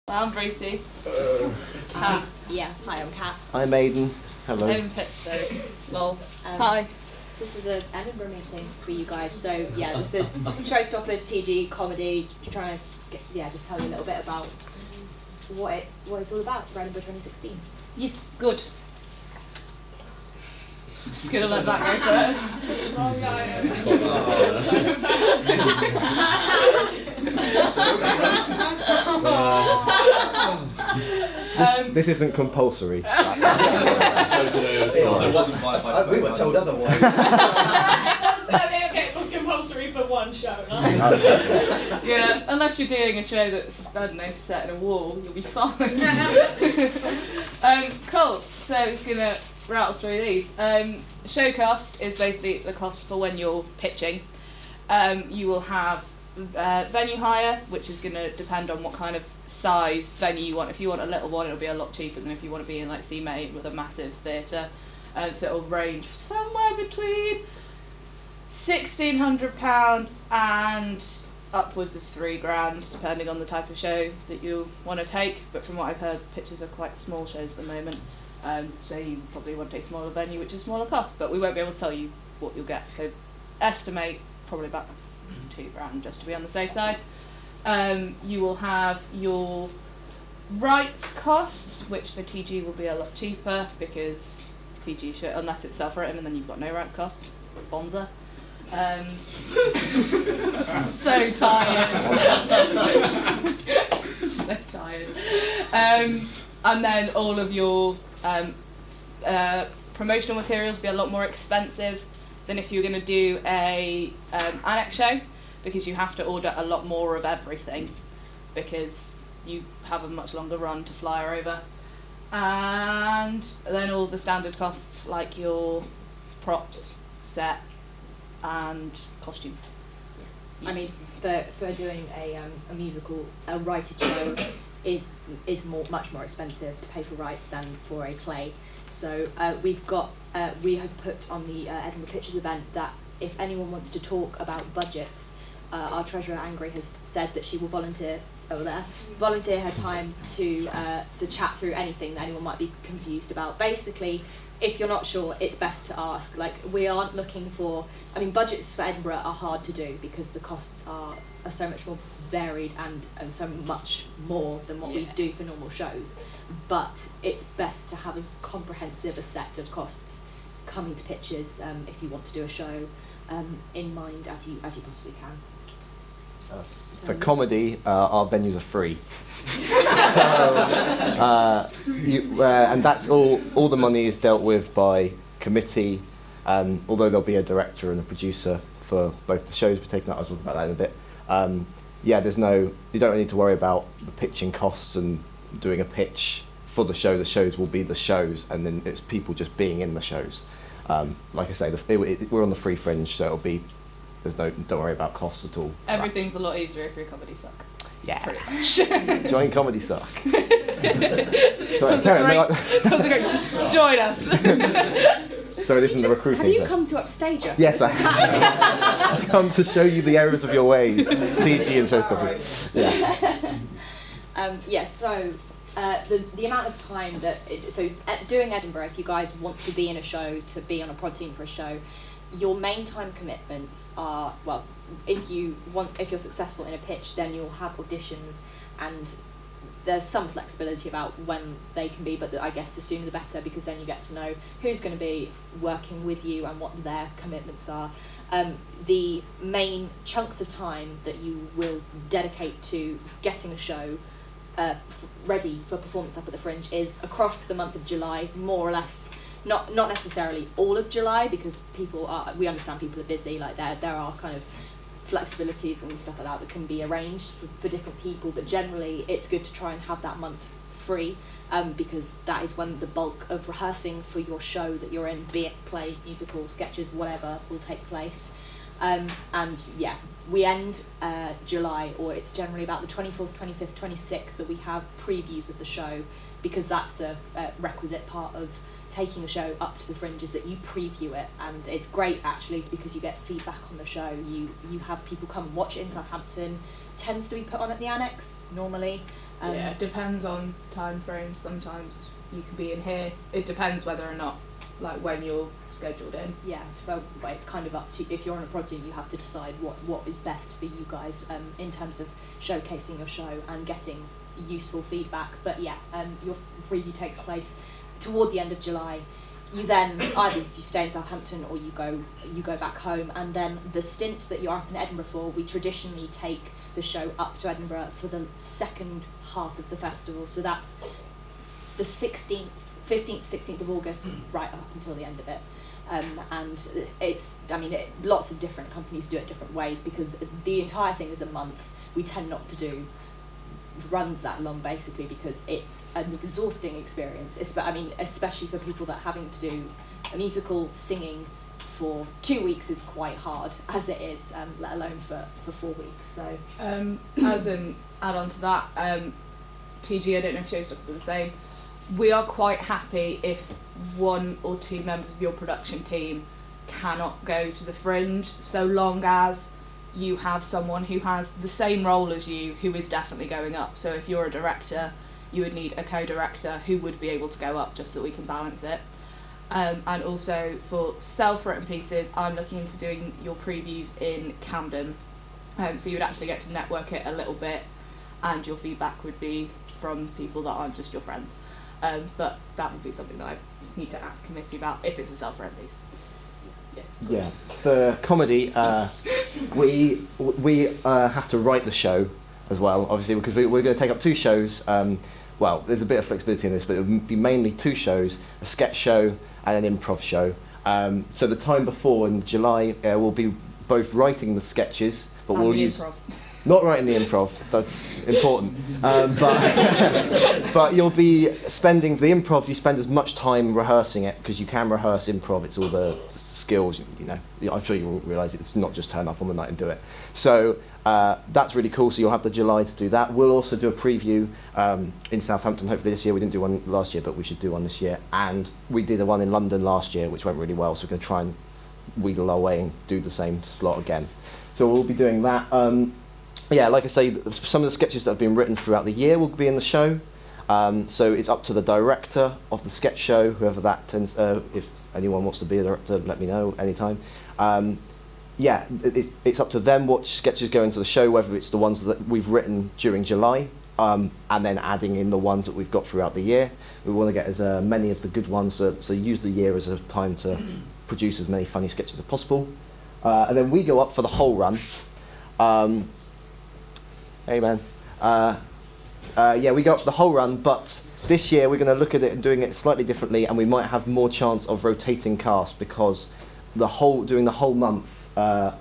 I'm Ruthie. Hi, I'm Kat. I'm Aidan. Hello. Aidan Pittsberg. Lol. Hi. This is an Edinburgh meeting for you guys. So yeah, this is Showstoppers, TG, comedy. Just trying to just tell you a little bit about what it's all about for Edinburgh 2016. Yes, good. Just gonna let that go first. This isn't compulsory. We were told otherwise. It was compulsory for one show, yeah, unless you're doing a show that's, I don't know, set in a wall, you'll be fine. Cool, so I'm just going to rattle through these. Show cost is basically the cost for when you're pitching. You will have venue hire, which is going to depend on what kind of size venue you want. If you want a little one, it'll be a lot cheaper than if you want to be in like C-Main with a massive theatre. So it'll range somewhere between £1,600 and upwards of £3,000, depending on the type of show that you want to take. But from what I've heard, pitches are quite small shows at the moment. So you probably want to take a smaller venue, which is smaller cost, but we won't be able to tell you what you'll get. So estimate probably about £2,000 just to be on the safe side. You will have your rights costs, which for TG will be a lot cheaper because TG show, unless it's self-written, and then you've got no rights costs. Bonza. So tired. So tired. And then all of your promotional materials will be a lot more expensive than if you're going to do a annex show, because you have to order a lot more of everything because you have a much longer run to fly her over. And then all the standard costs like your props, set and costume. I mean, for doing a musical, a righted show is much more expensive to pay for rights than for a play. So we have put on the Edinburgh Pitches event that if anyone wants to talk about budgets, our treasurer Angry has said that she will volunteer her time to chat through anything that anyone might be confused about. Basically, if you're not sure, it's best to ask. Like, we aren't looking for, budgets for Edinburgh are hard to do because the costs are so much more varied and so much more than what we do for normal shows. But it's best to have as comprehensive a set of costs coming to pitches if you want to do a show in mind as you possibly can. For comedy, our venues are free. And that's all the money is dealt with by committee, although there'll be a director and a producer for both the shows we're taking up. I'll talk about that in a bit. You don't need to worry about the pitching costs and doing a pitch for the show. The shows will be the shows, and then it's people just being in the shows. Like I say, we're on the free fringe, so it'll be, don't worry about costs at all. Everything's a lot easier if you're a comedy suck. Yeah. Pretty much. Join Comedy Suck. That's great. Just join us. Sorry, this isn't the recruiting. Have you come to upstage us? Yes, I have. I've come to show you the errors of your ways. TG and Showstoppers. Yeah. So the amount of time doing Edinburgh, if you guys want to be in a show, to be on a prod team for a show, your main time commitments are, well, if you're successful in a pitch, then you'll have auditions, and there's some flexibility about when they can be, but I guess the sooner the better, because then you get to know who's going to be working with you and what their commitments are. The main chunks of time that you will dedicate to getting a show ready for performance up at the Fringe is across the month of July, more or less. Not necessarily all of July, because we understand people are busy. Like there are kind of flexibilities and stuff like that can be arranged for different people, but generally it's good to try and have that month free, because that is when the bulk of rehearsing for your show that you're in, be it play, musical, sketches, whatever, will take place. We end July, or it's generally about the 24th, 25th, 26th that we have previews of the show, because that's a requisite part of taking a show up to the Fringe, is that you preview it, and it's great actually because you get feedback on the show. You have people come and watch it in Southampton. Tends to be put on at the Annex normally, Yeah, it depends on time frames. Sometimes you can be in here. It depends whether or not, like, when you're scheduled in. Yeah, well, it's kind of up to, if you're on a project, you have to decide what is best for you guys in terms of showcasing your show and getting useful feedback. But yeah, your preview takes place toward the end of July. You then either you stay in Southampton or you go back home, and then the stint that you're up in Edinburgh for, we traditionally take the show up to Edinburgh for the second half of the festival. So that's the 15th, 16th of August, right up until the end of it. And it's, I mean, lots of different companies do it different ways, because the entire thing is a month. We tend not to do runs that long, basically, because it's an exhausting experience. I mean, especially for people that are having to do a musical singing for 2 weeks is quite hard as it is, let alone for 4 weeks. So as an add-on to that, TG, I don't know if Showstoppers are the same. We are quite happy if 1 or 2 members of your production team cannot go to the Fringe, so long as you have someone who has the same role as you who is definitely going up. So if you're a director, you would need a co-director who would be able to go up, just so we can balance it. And also for self-written pieces, I'm looking into doing your previews in Camden. So you would actually get to network it a little bit, and your feedback would be from people that aren't just your friends. But that would be something that I need to ask committee about if it's a self-written piece. Yes. Yeah, for comedy, we have to write the show as well, obviously, because we're going to take up 2 shows. Well, there's a bit of flexibility in this, but it will be mainly 2 shows, a sketch show and an improv show. So the time before, in July, we'll be both writing the sketches, but And we'll the use... improv. Not writing the improv, that's important. But you'll be spending the improv, you spend as much time rehearsing it, because you can rehearse improv, it's all the skills, you know. I'm sure you'll realise it's not just turn up on the night and do it. So that's really cool, so you'll have the July to do that. We'll also do a preview in Southampton, hopefully this year. We didn't do one last year, but we should do one this year. And we did one in London last year, which went really well, so we're going to try and wheedle our way and do the same slot again. So we'll be doing that. Yeah, like I say, some of the sketches that have been written throughout the year will be in the show. So it's up to the director of the sketch show, whoever that tends. If anyone wants to be a director, let me know anytime. Yeah, it's up to them what sketches go into the show, whether it's the ones that we've written during July, and then adding in the ones that we've got throughout the year. We want to get as many of the good ones, so use the year as a time to produce as many funny sketches as possible. And then we go up for the whole run. Hey man. Yeah, we go up for the whole run, but this year we're going to look at it and doing it slightly differently, and we might have more chance of rotating cast, because doing the whole month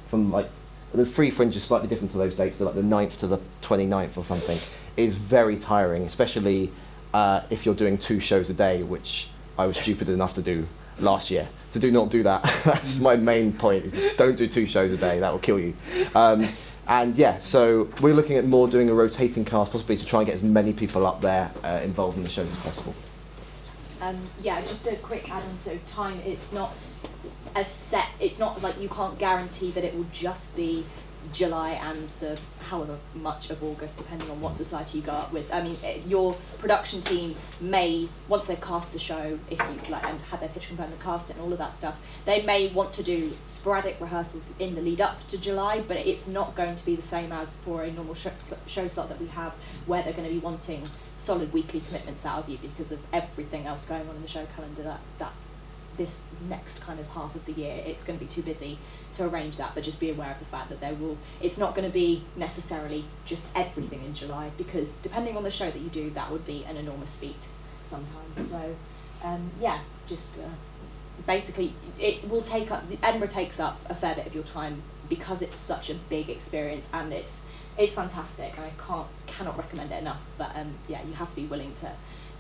from like the free Fringe is slightly different to those dates, so like the 9th to the 29th or something, is very tiring, especially if you're doing 2 shows a day, which I was stupid enough to do last year. So do not do that. That's my main point, is don't do 2 shows a day, that will kill you. And yeah, so we're looking at more doing a rotating cast, possibly to try and get as many people up there involved in the shows as possible. Yeah, just a quick add-on. So time, it's not as set. It's not like you can't guarantee that it will just be July and the however much of August, depending on what society you go up with. I mean, your production team may, once they've cast the show, if you like, and had their pitch confirmed and cast it and all of that stuff, they may want to do sporadic rehearsals in the lead up to July, but it's not going to be the same as for a normal show slot that we have, where they're going to be wanting solid weekly commitments out of you because of everything else going on in the show calendar. That this next kind of half of the year, it's going to be too busy to arrange that, but just be aware of the fact that it's not going to be necessarily just everything in July, because depending on the show that you do, that would be an enormous feat sometimes. So yeah, just basically it will take up, Edinburgh takes up a fair bit of your time because it's such a big experience, and it's fantastic, and I cannot recommend it enough. But yeah, you have to be willing to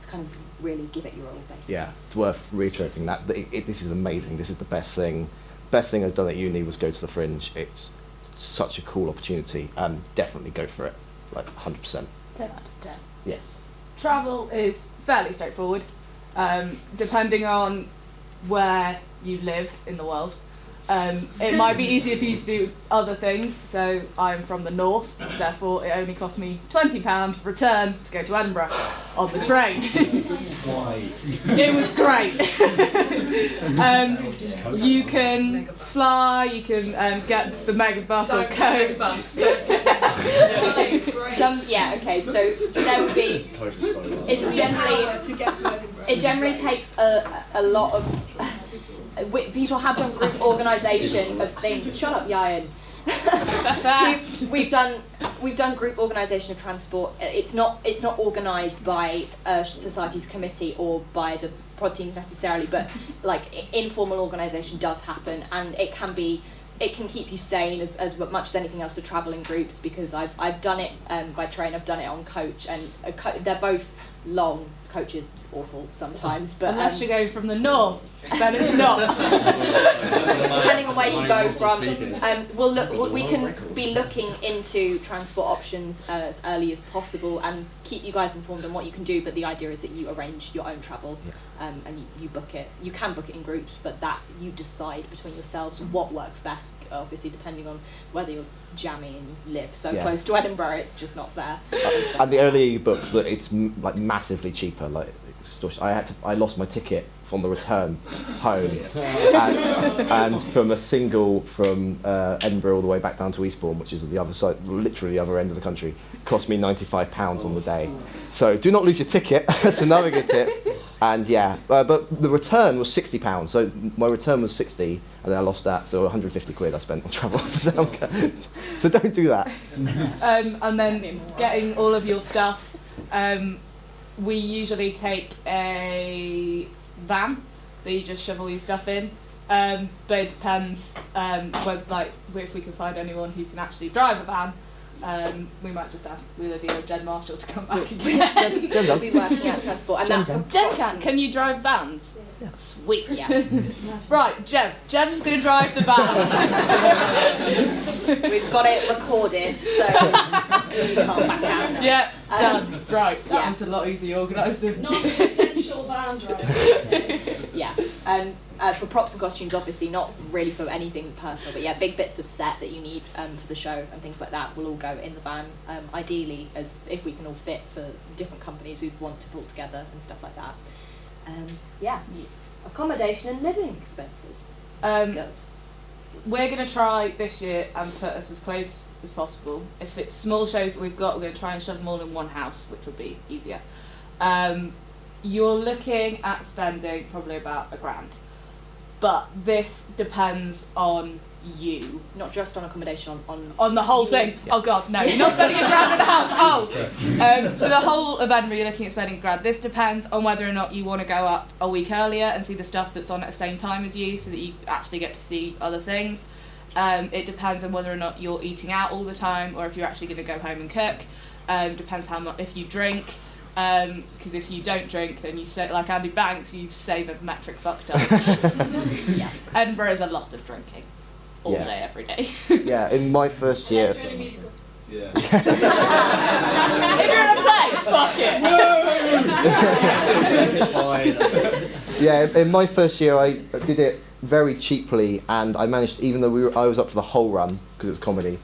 kind of really give it your all, basically. Yeah, it's worth reiterating that. This is amazing. This is the best thing. Best thing I've done at uni was go to the Fringe. It's such a cool opportunity. Definitely go for it, like 100%. 10 out of 10. Yes. Travel is fairly straightforward, depending on where you live in the world. It might be easier for you to do other things. So I'm from the north, therefore it only cost me £20 return to go to Edinburgh on the train. Why? It was great. You can fly, you can get the mega bus or coach. Okay, so there would be, it generally takes a lot of, people have done group organisation of things. Shut up, Yayan. we've done group organisation of transport. It's not organised by a society's committee or by the prod teams necessarily, but like informal organisation does happen, and it can keep you sane as much as anything else to travel in groups, because I've done it by train, I've done it on coach, and they're both long. Coach is awful sometimes, but unless you go from the north, then it's not. Depending on where you go from, we can be looking into transport options as early as possible and keep you guys informed on what you can do. But the idea is that you arrange your own travel, and you book it. You can book it in groups, but that you decide between yourselves what works best. Obviously, depending on whether you're jammy and you live so close to Edinburgh, it's just not there. And the earlier you book, it's like massively cheaper. Like I lost my ticket from the return home, and from a single from Edinburgh all the way back down to Eastbourne, which is at the other side, literally the other end of the country, cost me £95 on the day. So do not lose your ticket. That's another good tip. And but the return was £60. So my return was 60, and then I lost that. So 150 quid I spent on travel up and down. So don't do that. And then getting all of your stuff. We usually take a van that you just shove all your stuff in. But it depends if we can find anyone who can actually drive a van. We might just ask Wheeler Dealer Jen Marshall to come back again. Jen We'll be working out transport, and that's Jen can you drive vans? Yeah. Sweet. Yeah. Right, Jen's going to drive the van. We've got it recorded, so you can't back out now. Yeah, done. Right, yeah. that's a lot easier organised. Non-essential van driving. Yeah. For props and costumes, obviously, not really for anything personal, but big bits of set that you need for the show and things like that will all go in the van. Ideally, as if we can all fit for different companies we want to pull together and stuff like that. Yes. Accommodation and living expenses. We're going to try this year and put us as close as possible. If it's small shows that we've got, we're going to try and shove them all in one house, which will be easier. You're looking at spending probably about £1,000. But this depends on you. Not just on accommodation, on the whole thing. Yeah. Oh God, no, you're not spending £1,000 in a house. Oh, for the whole of Edinburgh, you're looking at spending £1,000. This depends on whether or not you want to go up a week earlier and see the stuff that's on at the same time as you, so that you actually get to see other things. It depends on whether or not you're eating out all the time, or if you're actually going to go home and cook. Depends how much if you drink. Because if you don't drink, then you say, like Andy Banks, you save a metric fucked up. Yeah, Edinburgh is a lot of drinking, all day, every day. Yeah, in my first year. Yeah. If you're in a play, fuck it. Yeah, in my first year, I did it very cheaply, and I managed, even though I was up for the whole run because it was comedy.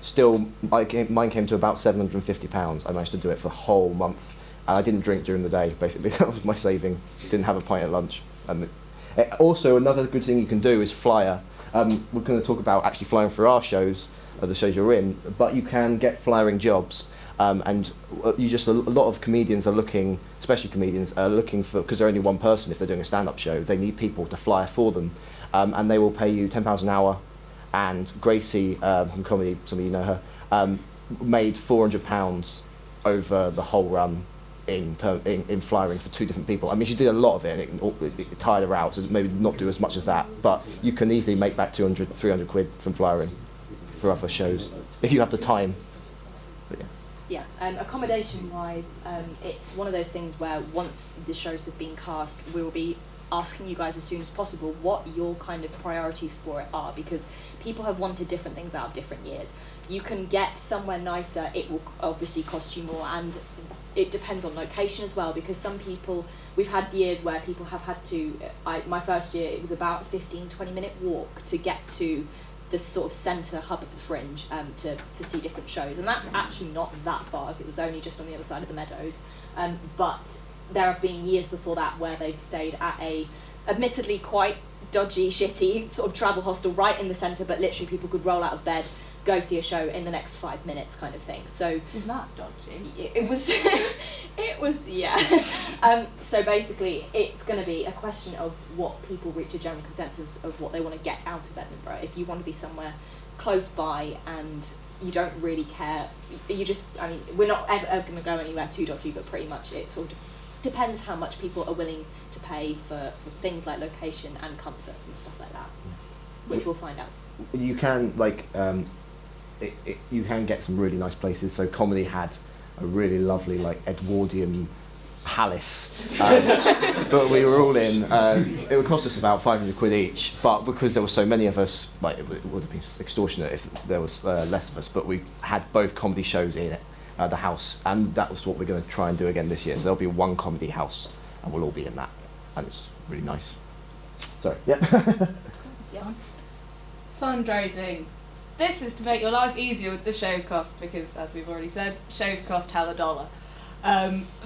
Still, mine came to about £750. I managed to do it for a whole month, and I didn't drink during the day. Basically, that was my saving. Didn't have a pint at lunch. Also, another good thing you can do is flyer. We're going to talk about actually flying for our shows, the shows you're in, but you can get flyering jobs, and a lot of comedians are looking, especially comedians, are looking for, because they're only one person. If they're doing a stand-up show, they need people to fly for them, and they will pay you £10 an hour. And Gracie from comedy, some of you know her, made £400 over the whole run in flyering for 2 different people. I mean, she did a lot of it, and it tired her out, so maybe not do as much as that. But you can easily make back 200, 300 quid from flyering for other shows if you have the time. But yeah. Accommodation-wise, it's one of those things where once the shows have been cast, we will be asking you guys as soon as possible what your kind of priorities for it are, because people have wanted different things out of different years. You can get somewhere nicer, it will obviously cost you more, and it depends on location as well, because some people, we've had years where people have had to, my first year it was about a 15-20 minute walk to get to the sort of centre hub of the Fringe to see different shows, and that's actually not that far if it was only just on the other side of the meadows, but there have been years before that where they've stayed at a admittedly quite dodgy, shitty sort of travel hostel right in the centre, but literally people could roll out of bed, go see a show in the next 5 minutes kind of thing. So Isn't that dodgy? it was it was, yeah. So basically it's going to be a question of what people reach a general consensus of what they want to get out of Edinburgh. If you want to be somewhere close by and you don't really care, you just, I mean, we're not ever going to go anywhere too dodgy, but pretty much it sort of depends how much people are willing to pay for things like location and comfort and stuff like that, which we'll find out. You can, like, you can get some really nice places. So Comedy had a really lovely, like, Edwardian palace, but we were all in. It would cost us about 500 quid each, but because there were so many of us, like, it would have been extortionate if there was less of us. But we had both comedy shows in it, the house, and that was what we're going to try and do again this year. So there'll be one comedy house, and we'll all be in that, and it's really nice. So yeah. Yeah. Fundraising. This is to make your life easier with the show cost, because as we've already said, shows cost hell $1.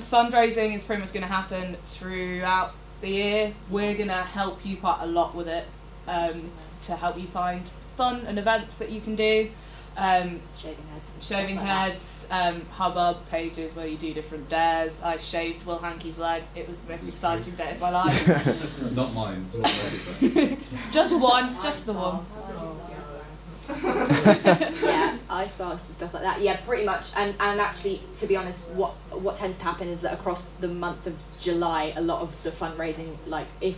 Fundraising is pretty much going to happen throughout the year. We're going to help you quite a lot with it, to help you find fun and events that you can do. Shaving heads, hubbub pages where you do different dares. I shaved Will Hankey's leg. It was the most exciting day of my life. Not mine. Just one, just the one. Yeah, ice baths and stuff like that. Yeah, pretty much. And actually, to be honest, what tends to happen is that across the month of July, a lot of the fundraising, like if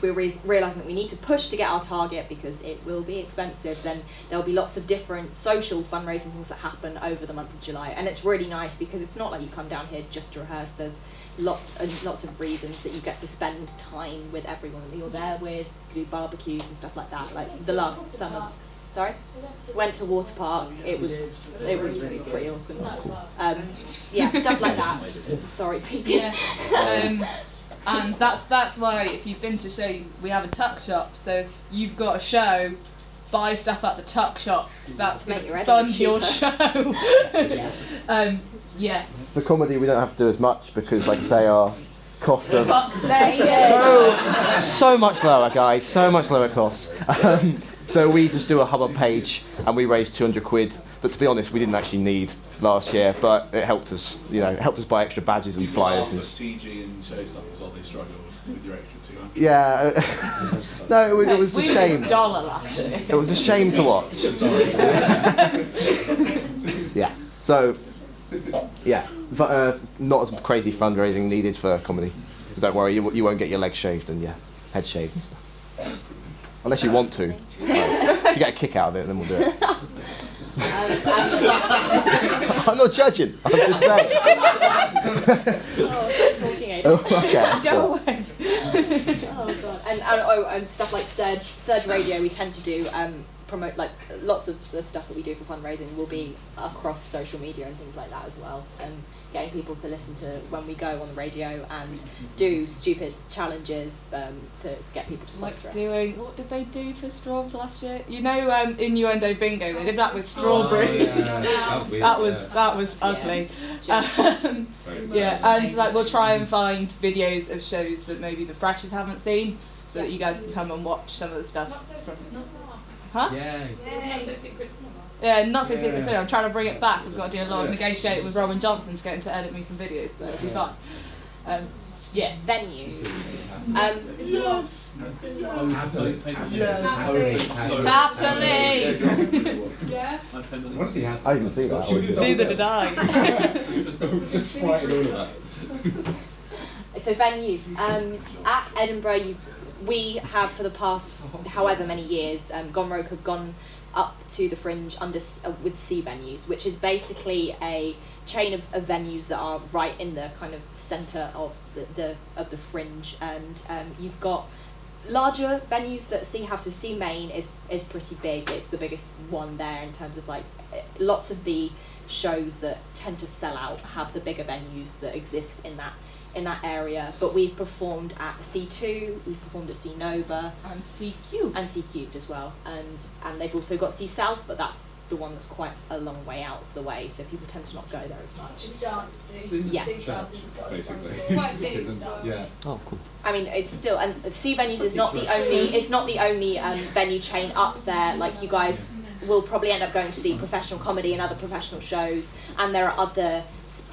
we're realising that we need to push to get our target because it will be expensive, then there'll be lots of different social fundraising things that happen over the month of July. And it's really nice because it's not like you come down here just to rehearse. There's lots of reasons that you get to spend time with everyone that you're there with, do barbecues and stuff like that. Like the last summer. Sorry? Went to water park. It was really pretty awesome. Yeah, stuff like that. Sorry, people. Yeah. And that's why if you've been to a show, we have a tuck shop. So if you've got a show, buy stuff at the tuck shop. That's going to fund your show. Yeah. For comedy, we don't have to do as much because, like I say, our costs are so much lower, guys. So much lower costs. So we just do a hubbub page and we raise 200 quid that, to be honest, we didn't actually need last year, but it helped us, it helped us buy extra badges and flyers. And TG and Showstoppers, all they struggled with your extra 200. Yeah. No, it was a shame. We $1 last year. It was a shame to watch. Yeah. So, yeah, not as crazy fundraising needed for comedy. So don't worry, you won't get your legs shaved and your head shaved and stuff. Unless you want to. You get a kick out of it, then we'll do it. I'm not judging. I'm just saying. Stop talking, Aidan. Okay. Go away. Oh god. And stuff like Surge Radio, we tend to do promote, like, lots of the stuff that we do for fundraising will be across social media and things like that as well, and getting people to listen to when we go on the radio and do stupid challenges to get people to sponsor us. What did they do for straws last year? Innuendo Bingo, they did that with strawberries. That was ugly. Yeah, and like we'll try and find videos of shows that maybe the freshers haven't seen, so that you guys can come and watch some of the stuff from. Huh? Yeah. Not So Secret Cinema. Yeah, Not So Secret Cinema. I'm trying to bring it back. We've got to do a lot of negotiating with Robin Johnson to get him to edit me some videos, so it'll be fun. Yeah. Venues. Happily. Yeah. I didn't see that. Neither did I. Just frightened all of that. So venues. At Edinburgh, we have for the past however many years, Gone Rogue have gone up to the Fringe with C venues, which is basically a chain of venues that are right in the kind of centre of the Fringe, and you've got larger venues that C have. So C Main is pretty big. It's the biggest one there in terms of like lots of the shows that tend to sell out have the bigger venues that exist in that area. But we've performed at C2, we've performed at C Nova And C Cubed. and C Cubed as well, and they've also got C South, but that's the one that's quite a long way out of the way, so people tend to not go there as much. It's dancing. Yeah. Basically. Quite big stuff. Yeah. Oh, cool. I mean, it's still, and C Venues is not the only venue chain up there. Like, you guys will probably end up going to see professional comedy and other professional shows, and there are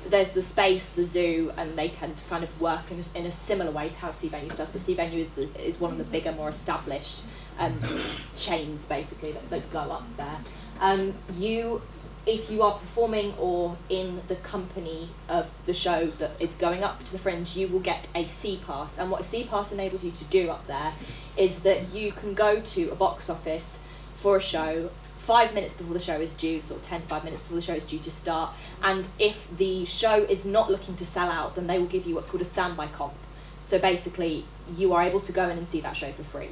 there's the Space, the Zoo, and they tend to kind of work in a similar way to how C Venues does, but C Venue is one of the bigger, more established chains, basically, that go up there. If you are performing or in the company of the show that is going up to the Fringe, you will get a C Pass. And what a C Pass enables you to do up there is that you can go to a box office for a show 5 minutes before the show is due, sort of 5 minutes before the show is due to start. And if the show is not looking to sell out, then they will give you what's called a standby comp. So basically, you are able to go in and see that show for free.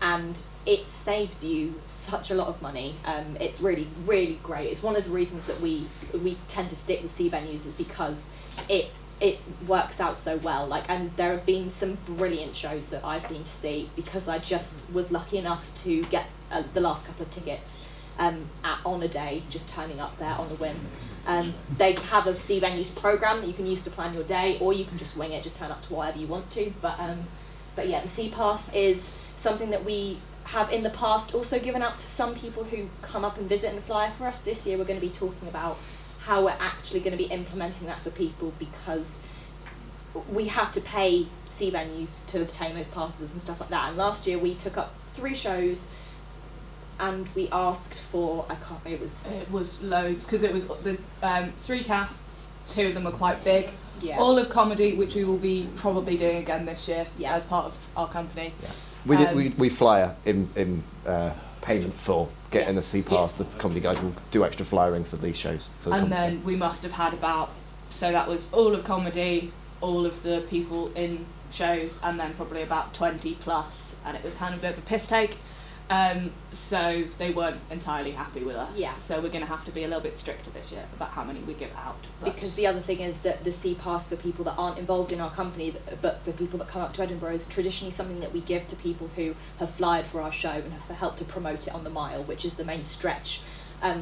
And it saves you such a lot of money. It's really, really great. It's one of the reasons that we tend to stick with C venues, is because it works out so well. Like, and there have been some brilliant shows that I've been to see because I just was lucky enough to get the last couple of tickets on a day, just turning up there on a whim. They have a C venues program that you can use to plan your day, or you can just wing it, just turn up to whatever you want to. But yeah, the C Pass is something that we have in the past also given out to some people who come up and visit and fly for us. This year we're going to be talking about how we're actually going to be implementing that for people, because we have to pay C venues to obtain those passes and stuff like that. And last year we took up 3 shows and we asked for, it was loads, because it was the 3 casts, 2 of them were quite big. Yeah. All of comedy, which we will be probably doing again this year, Yeah. as part of our company. Yeah. We flyer in payment for getting a C Pass. The comedy guys will do extra flyering for these shows. For the And company. then we must have had so that was all of comedy, all of the people in shows, and then probably about 20 plus, and it was kind of a bit of a piss take. So they weren't entirely happy with us. Yeah. So we're going to have to be a little bit stricter this year about how many we give out. But Because the other thing is that the C Pass for people that aren't involved in our company, but for people that come up to Edinburgh, is traditionally something that we give to people who have flyed for our show and have helped to promote it on the Mile, which is the main stretch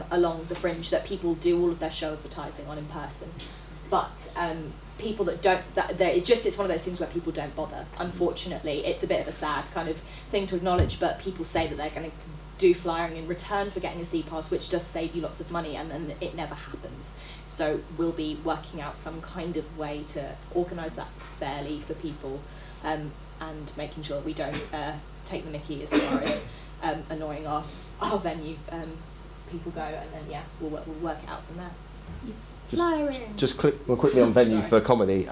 along the Fringe that people do all of their show advertising on in person. But people that don't, it's one of those things where people don't bother. Unfortunately, it's a bit of a sad kind of thing to acknowledge, but people say that they're going to do flyering in return for getting a C Pass, which does save you lots of money, and then it never happens. So we'll be working out some kind of way to organise that fairly for people, and making sure that we don't take the mickey as far as annoying our venue people go, and then we'll work it out from there. Just quickly on venue for comedy.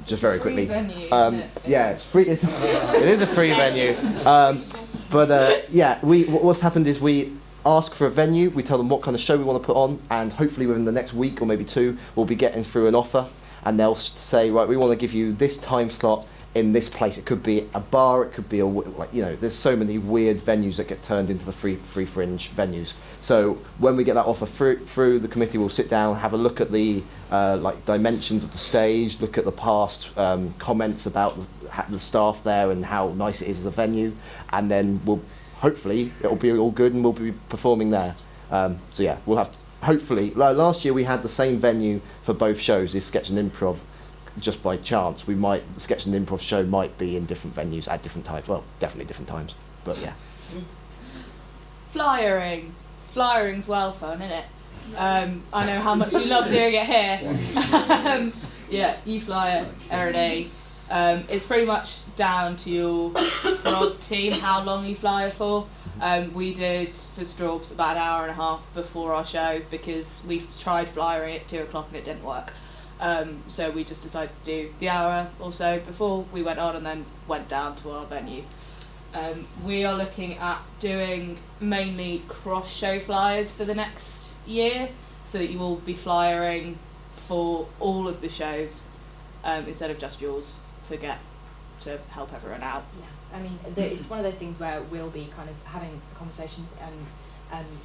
Just very Free quickly. venue, isn't it? Yeah, it's free. It is a free venue. What's happened is we ask for a venue. We tell them what kind of show we want to put on, and hopefully within the next week or maybe 2, we'll be getting through an offer, and they'll say, right, we want to give you this time slot in this place. It could be a bar. It could be there's so many weird venues that get turned into the free Fringe venues. So when we get that offer through, the committee will sit down, have a look at the dimensions of the stage, look at the past comments about the staff there and how nice it is as a venue, and then hopefully it'll be all good and we'll be performing there. We'll have hopefully. Last year we had the same venue for both shows, this Sketch and Improv. Just by chance, the Sketch and Improv show might be in different venues at different times. Well, definitely different times, but yeah. Flyering's well fun, isn't it? I know how much you love doing it here. You flyer every day. It's pretty much down to your prod team how long you flyer for. We did for Straubs about an hour and a half before our show, because we tried flyering at 2 o'clock and it didn't work. So we just decided to do the hour or so before we went on, and then went down to our venue. We are looking at doing mainly cross-show flyers for the next year, so that you will be flyering for all of the shows instead of just yours, to help everyone out. Yeah, I mean, it's one of those things where we'll be kind of having conversations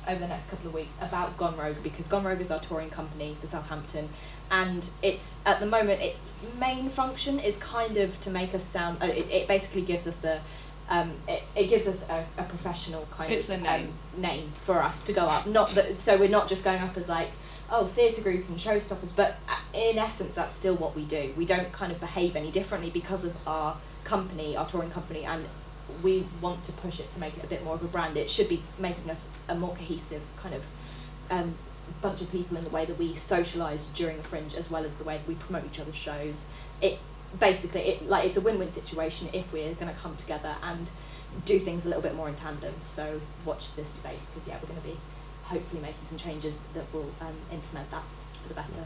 over the next couple of weeks about Gone Rogue, because Gone Rogue is our touring company for Southampton, and it's at the moment its main function is kind of to make us sound. It basically gives us a professional kind it's of a name for us to go up. Not that, so we're not just going up as like, oh, theatre group and Showstoppers, but in essence that's still what we do. We don't kind of behave any differently because of our company, our touring company, and we want to push it to make it a bit more of a brand. It should be making us a more cohesive kind of bunch of people in the way that we socialise during the Fringe, as well as the way that we promote each other's shows. It's a win-win situation if we're going to come together and do things a little bit more in tandem. So watch this space, because we're going to be hopefully making some changes that will implement that for the better.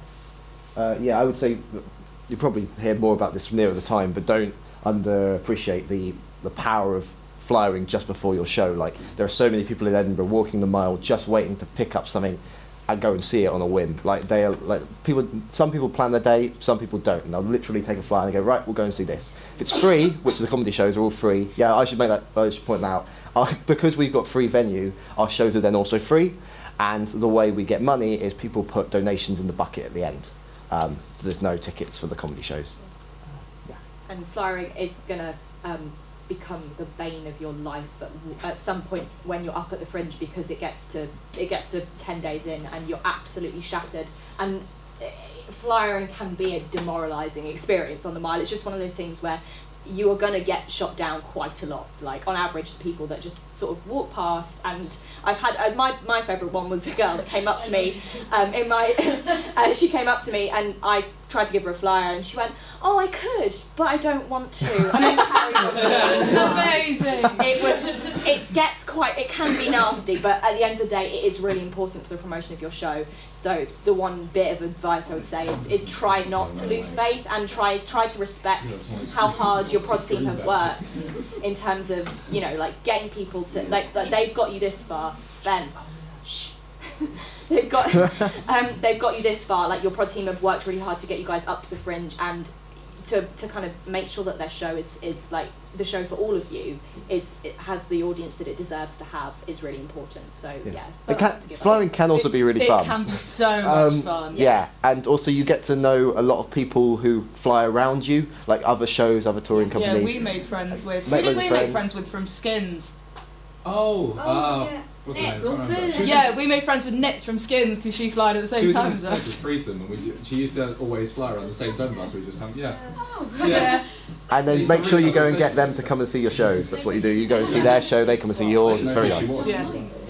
I would say that you probably hear more about this nearer the time, but don't underappreciate the power of flyering just before your show. Like, there are so many people in Edinburgh walking the mile just waiting to pick up something and go and see it on a whim. Like, they are like some people plan their day, some people don't, and they'll literally take a flyer and they go, right, we'll go and see this. If it's free, which the comedy shows are all free, I should point that out. Because we've got free venue, our shows are then also free, and the way we get money is people put donations in the bucket at the end. So there's no tickets for the comedy shows. And flyering is going to become the bane of your life at some point when you're up at the Fringe, because it gets to 10 days in and you're absolutely shattered, and flyering can be a demoralising experience on the mile. It's just one of those things where you are going to get shot down quite a lot. Like, on average, the people that just sort of walk past, and I've had my favourite one was a girl that came up to me she came up to me and I tried to give her a flyer and she went, oh, I could, but I don't want to, and then carried on. Amazing. It can be nasty, but at the end of the day it is really important for the promotion of your show. So the one bit of advice I would say is try not to lose faith, and try to respect how hard your prod team have worked in terms of, like, getting people to, like they've got you this far, then they've got you this far. Like, your prod team have worked really hard to get you guys up to the Fringe, and to kind of make sure that their show is like the show for all of you it has the audience that it deserves to have is really important. So flying can also be really fun. It can be so much fun. Yeah, and also you get to know a lot of people who fly around you, like other shows, other touring companies. Yeah, we made friends with. Who did we make friends with from Skins? Yeah, we made friends with Nits from Skins because she flied at the same time as us. She was threesome, and she used to always fly around the same time as us. We just haven't. Yeah. And then make sure you go and get them to come and see your shows. That's what you do. You go and see their show, they come and see yours. It's very nice.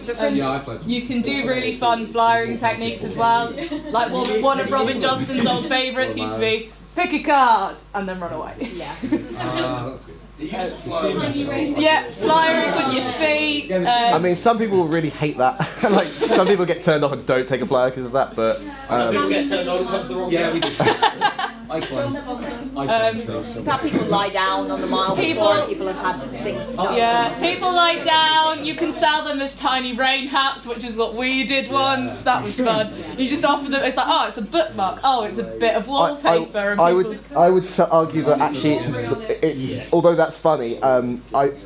The Fringe, you can do really fun flyering techniques as well. Like one of Robin Johnson's old favourites used to be pick a card and then run away. Yeah. That's good. Flying with your feet. I mean, some people really hate that. Like, some people get turned off and don't take a flyer because of that. But some people get turned on because of the wrong. Yeah, we just. We've had people lie down on the mile before. People have had things stuck. Yeah, people lie down. You can sell them as tiny rain hats, which is what we did once. That was fun. You just offer them. It's like, oh, it's a bookmark. Oh, it's a bit of wallpaper. I would argue that actually, it's although that's funny.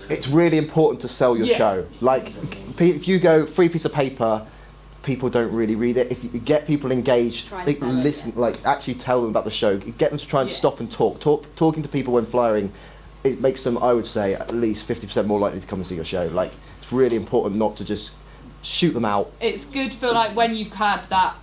It's really important to sell your show. Like, if you go free piece of paper, people don't really read it. If you get people engaged, listen, like, actually tell them about the show. Get them to try and stop and talk. Talking to people when flyering, it makes them, I would say, at least 50% more likely to come and see your show. Like, it's really important not to just shoot them out. It's good for, like, when you've had that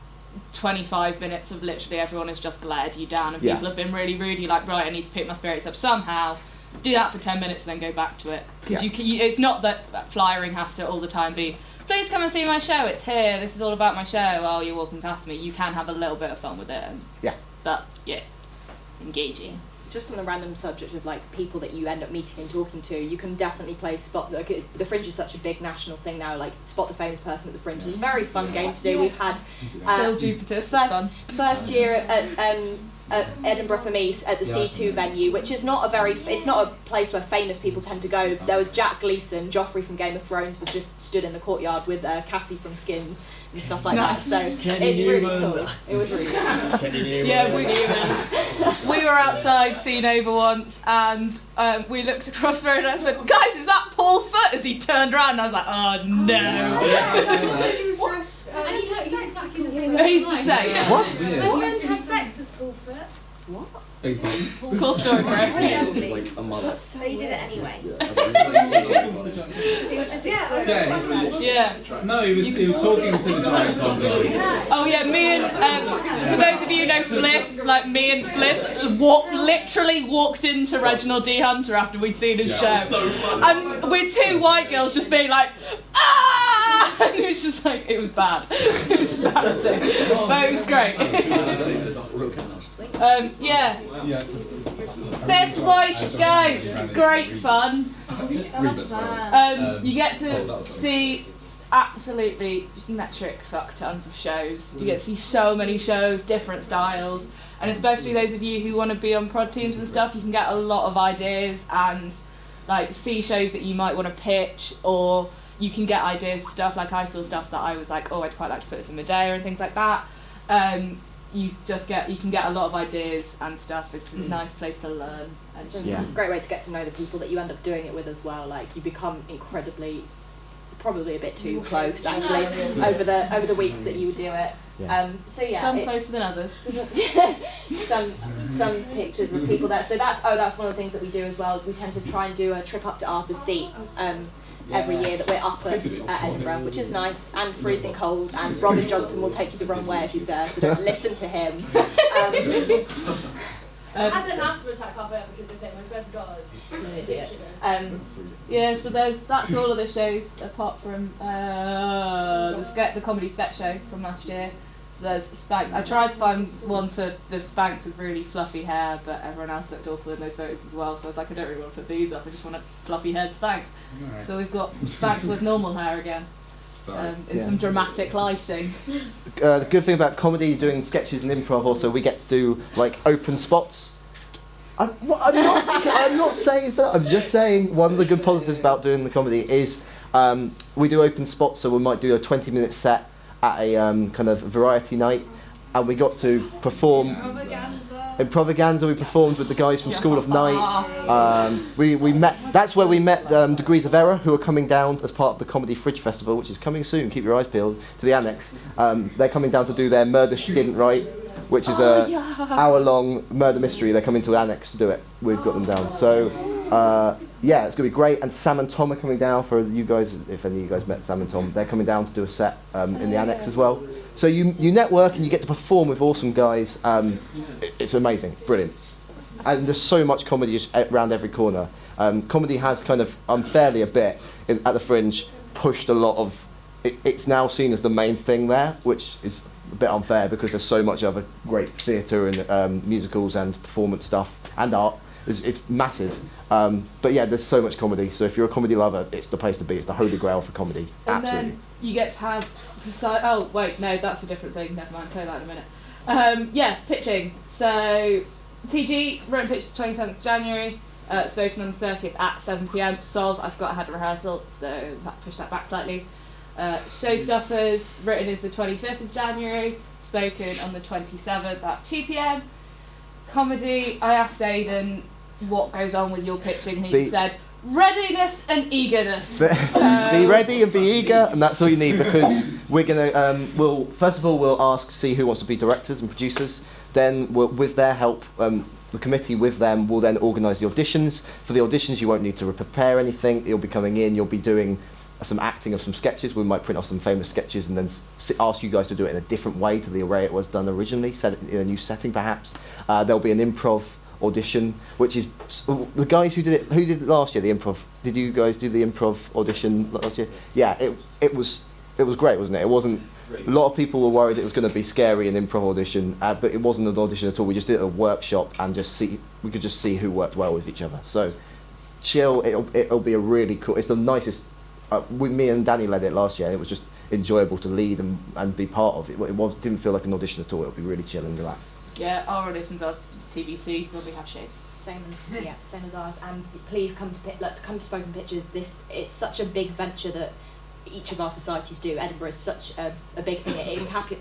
25 minutes of literally everyone has just glared you down and people have been really rude. You're like, right, I need to pick my spirits up somehow. Do that for 10 minutes and then go back to it. Because it's not that flyering has to all the time be, please come and see my show, it's here, this is all about my show, while you're walking past me. You can have a little bit of fun with it. Engaging. Just on the random subject of, like, people that you end up meeting and talking to, you can definitely play spot. Like, the Fringe is such a big national thing now. Like, spot the famous person at the Fringe is a very fun game to do. We've had Bill Jupiter's fun. First year at Edinburgh for me at the C2 venue, which is not it's not a place where famous people tend to go. There was Jack Gleeson, Joffrey from Game of Thrones was just stood in the courtyard with Cassie from Skins and stuff like that. So it's really cool. It was really cool. Yeah, we were outside seeing Over once, and we looked across the road and I went, "Guys, is that Paul Foot?" As he turned around, and I was like, "Oh no!" And he's exactly the same. He's the same. What? Everyone's had sex with Paul Foot. Big bang. Cool story, right? It's like a mother. So he did it anyway. Yeah. He was just exploring. Yeah. No, he was talking to the giant company. Oh yeah, me and for those of you who know Fliss, like me and Fliss literally walked into Reginald D. Hunter after we'd seen his show. And we're two white girls just being like, ah! It was just like, it was bad. It was embarrassing. But it was great. Yeah. That's why you should go. It's great fun. You get to see absolutely metric fuck tons of shows. You get to see so many shows, different styles, and especially those of you who want to be on prod teams and stuff, you can get a lot of ideas and like see shows that you might want to pitch, or you can get ideas, stuff like I saw stuff that I was like, oh, I'd quite like to put this in Medea and things like that. You can get a lot of ideas and stuff. It's a nice place to learn. It's a great way to get to know the people that you end up doing it with as well. Like you become incredibly, probably a bit too close actually over the weeks that you do it. Yeah. Some closer than others. some pictures of people there. So that's one of the things that we do as well. We tend to try and do a trip up to Arthur's Seat. Every year that we're up at Edinburgh, which is nice and freezing cold, and Robin Johnson will take you the wrong way if he's there, so don't listen to him. I had an asthma attack halfway up because of him, I swear to God. Idiot. So that's all of the shows apart from the comedy sketch show from last year. So there's Spanx. I tried to find ones for the Spanx with really fluffy hair, but everyone else looked awful in those photos as well. So I was like, I don't really want to put these up. I just want a fluffy haired Spanx. Right. So we've got Spanx with normal hair again, in some dramatic lighting. The good thing about comedy, doing sketches and improv, also we get to do like open spots. I'm not saying that. I'm just saying one of the good positives about doing the comedy is we do open spots. So we might do a 20-minute set at a kind of variety night, and we got to perform Improvaganza. We performed with the guys from School of Night. We met. That's where we met Degrees of Error, who are coming down as part of the Comedy Fringe Festival, which is coming soon. Keep your eyes peeled to the Annex. They're coming down to do their Murder She Didn't Write, which is a hour-long murder mystery. They're coming to Annex to do it. We've got them down. So yeah, it's going to be great. And Sam and Tom are coming down for you guys. If any of you guys met Sam and Tom, they're coming down to do a set in the Annex as well. So you network and you get to perform with awesome guys. It's amazing, brilliant. And there's so much comedy just around every corner. Comedy has kind of unfairly a bit at the Fringe pushed a lot of. It's now seen as the main thing there, which is a bit unfair because there's so much other great theatre and musicals and performance stuff and art. It's massive. But yeah, there's so much comedy. So if you're a comedy lover, it's the place to be. It's the holy grail for comedy. And absolutely. then you get to have oh wait, no, that's a different thing. Never mind. Play that in a minute. Yeah, pitching. So TG wrote pitch the 27th January. Spoken on the 30th at 7 p.m. Soz, I forgot I had a rehearsal, so that pushed that back slightly. Showstoppers, written is the 25th of January. Spoken on the 27th at 2 p.m. Comedy, I asked Aidan what goes on with your pitching, and he said readiness and eagerness. Be ready and be eager, and that's all you need, because we're gonna first of all we'll ask, see who wants to be directors and producers. Then with their help, the committee with them will then organise the auditions. For the auditions, you won't need to prepare anything. You'll be coming in. You'll be doing some acting of some sketches. We might print off some famous sketches and then ask you guys to do it in a different way to the way it was done originally, set it in a new setting perhaps. There'll be an improv audition, which is the guys who did it last year, the improv. Did you guys do the improv audition last year? Yeah, it was great, wasn't it? It wasn't. A lot of people were worried it was going to be scary, an improv audition, but it wasn't an audition at all. We just did it at a workshop and we could just see who worked well with each other. So chill. It'll be a really cool. It's the nicest. Me and Danny led it last year, and it was just enjoyable to lead and be part of it. Didn't feel like an audition at all. It'll be really chill and relaxed. Yeah, our auditions are TBC when we have shows. Same as ours. And please come to let's come to Spoken Pictures. It's such a big venture that each of our societies do. Edinburgh is such a big thing. It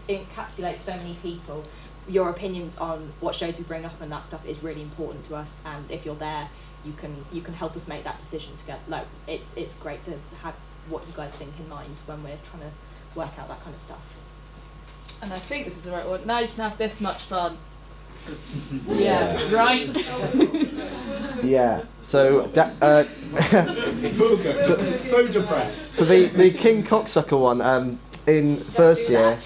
encapsulates so many people. Your opinions on what shows we bring up and that stuff is really important to us. And if you're there, you can help us make that decision together. Like it's great to have what you guys think in mind when we're trying to work out that kind of stuff. And I think this is the right one. Now you can have this much fun. Yeah, right. Yeah. So So depressed. for the King Cocksucker one, in first year,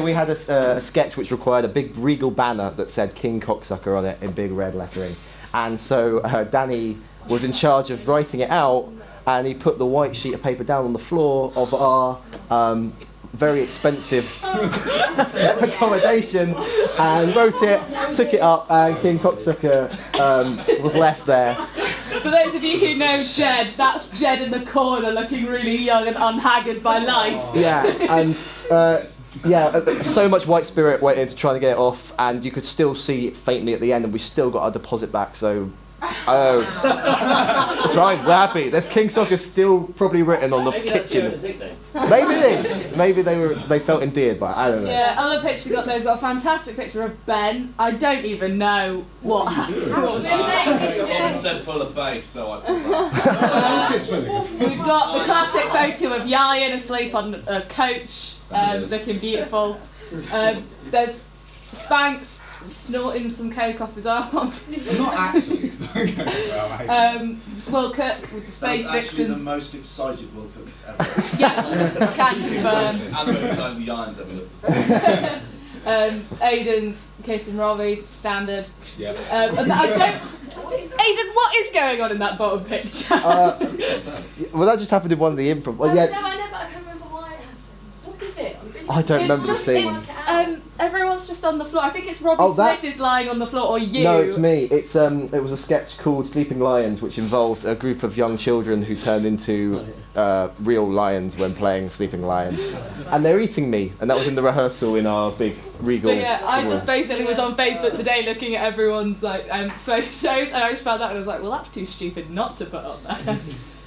we had a sketch which required a big regal banner that said King Cocksucker on it in big red lettering, and so Danny was in charge of writing it out, and he put the white sheet of paper down on the floor of our very expensive accommodation and wrote it, took it up, and King Cocksucker was left there. For those of you who know Jed, that's Jed in the corner looking really young and unhaggard by life. Yeah, and so much white spirit went into trying to get it off, and you could still see it faintly at the end, and we still got our deposit back, so... Oh, that's right, we're happy. There's King Soccer still probably written on the kitchen. Maybe it is. Maybe they felt endeared, but I don't know. Yeah, other picture got a fantastic picture of Ben. I don't even know what happened. One said full of face, so I We've got the classic photo of Yayan asleep on a coach, looking beautiful. There's Spanx snorting some coke off his arm. Not actually snorting coke. Will Cook with the Space That's actually Vixen. the most excited Will Cook's ever. Yeah, can confirm. and the most excited the Irons ever looked. Aidan's kissing Robbie, standard. Yeah. And I don't... Aidan, what is going on in that bottom picture? Well, that just happened in one of the improv. Well, No, yeah, I know, but I can't remember why it happened. What is it? I don't remember the scene. Everyone's just on the floor. I think it's Robbie Oh, Smith that's- is lying on the floor, or you. No, it's me. It was a sketch called Sleeping Lions, which involved a group of young children who turned into real lions when playing Sleeping Lions, and they're eating me. And that was in the rehearsal in our big regal. But yeah, I room. just basically was on Facebook today looking at everyone's like photos, and I just found that and I was like, well, that's too stupid not to put on there.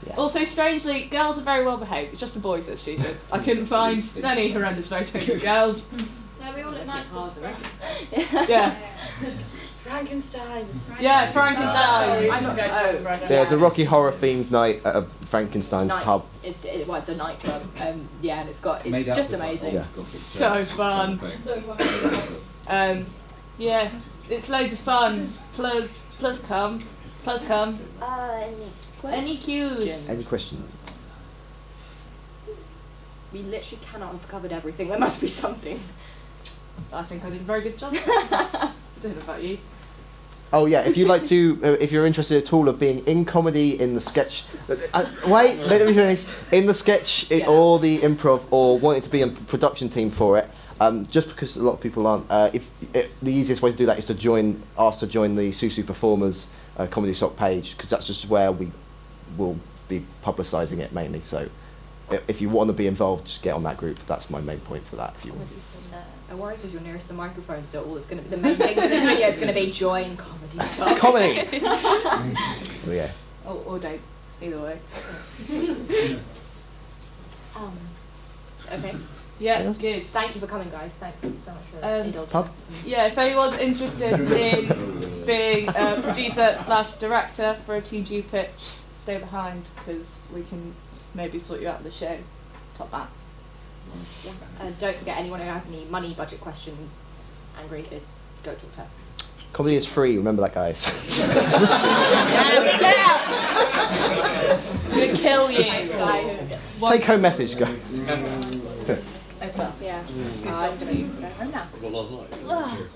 Yeah. Also, strangely, girls are very well behaved. It's just the boys that are stupid. I couldn't find any horrendous photos of girls. No, we all look nice. Yeah. Frankenstein. Yeah, Frankenstein. Yeah, it's a Rocky Horror themed night at a Frankenstein's pub. It's a nightclub. And it's Made out just with amazing. Yeah. So fun. So fun. Yeah, it's loads of fun. Plus come. Any cues? Any questions? We literally cannot have covered everything. There must be something. I think I did a very good job. I don't know about you. Oh yeah, if you'd like to, if you're interested at all of being in comedy in the sketch, wait, let me finish. In the sketch or the improv, or wanting to be a production team for it, just because a lot of people aren't, the easiest way to do that is to ask to join the Susu Performers Comedy Sock page, because that's just where we will be publicising it mainly. So if you want to be involved, just get on that group. That's my main point for that. If you want. I worry because you're nearest the microphone, so all that's going to be the main things in this video is going to be join comedy. So. Comedy. Oh yeah. Or don't. Either way. Okay. Yeah, good. Thank you for coming, guys. Thanks so much for indulging Pub? us. Yeah, if anyone's interested in being a producer/director for a TG pitch, stay behind, because we can maybe sort you out of the show. Top mats. Yeah. And don't forget, anyone who has any money budget questions, Angry is go talk to her. Comedy is free. Remember that, guys. Get out! I'm gonna kill you, guys. Take home message, go. Yeah. Good job to you. Go home now. Well, last night.